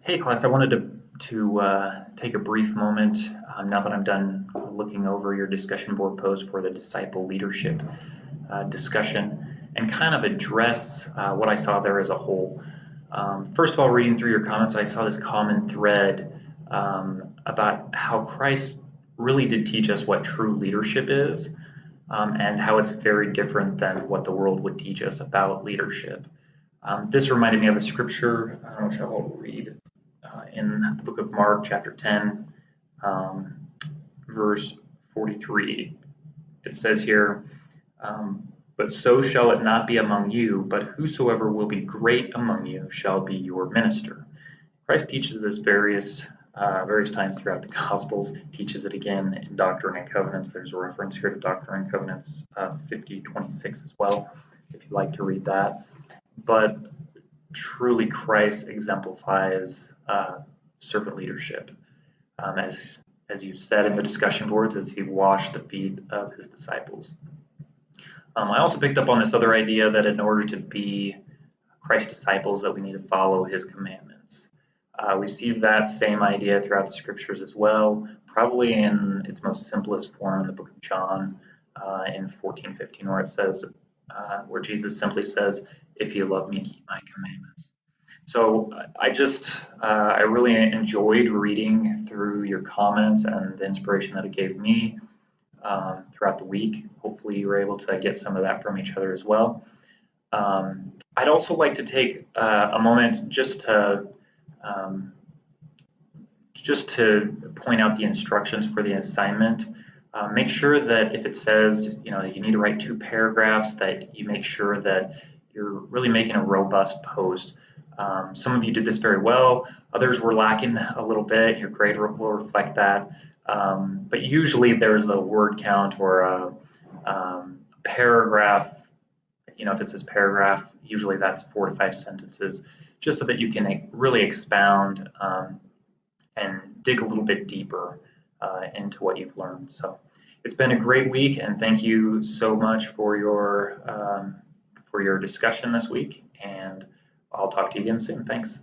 Hey class, I wanted to take a brief moment now that I'm done looking over your discussion board post for the disciple leadership discussion and kind of address what I saw there as a whole. First of all, reading through your comments, I saw this common thread about how Christ really did teach us what true leadership is, and how it's very different than what the world would teach us about leadership. This reminded me of a scripture, which I will read in the book of Mark, chapter 10, um, verse 43. It says here, but so shall it not be among you, but whosoever will be great among you shall be your minister. Christ teaches this various times throughout the Gospels, teaches it again in Doctrine and Covenants. There's a reference here to Doctrine and Covenants 50:26 as well, if you'd like to read that. But truly Christ exemplifies servant leadership, as you said in the discussion boards, as he washed the feet of his disciples. I also picked up on this other idea that in order to be Christ's disciples, that we need to follow his commandments. We see that same idea throughout the scriptures as well, probably in its most simplest form in the book of John in 14:15, where it says, where Jesus simply says, "If you love me, keep my commandments." So I really enjoyed reading through your comments and the inspiration that it gave me throughout the week. Hopefully you were able to get some of that from each other as well. I'd also like to take a moment just to point out the instructions for the assignment. Make sure that if it says, that you need to write 2 paragraphs, that you make sure that you're really making a robust post. Some of you did this very well. Others were lacking a little bit. Your grade will reflect that. But usually there's a word count or a paragraph. If it says paragraph, usually that's 4 to 5 sentences, just so that you can really expound and dig a little bit deeper into what you've learned. So it's been a great week, and thank you so much for your discussion this week. And I'll talk to you again soon. Thanks.